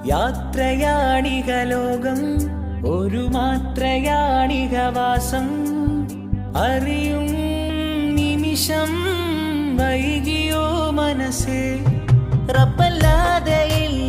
യാത്രയാണിക ലോകം, ഒരു മാത്രയാണിക വാസം. അറിയും നിമിഷം വൈകിയോ മനസ്സേ, റബ്ബല്ലാതെ ഇല്ല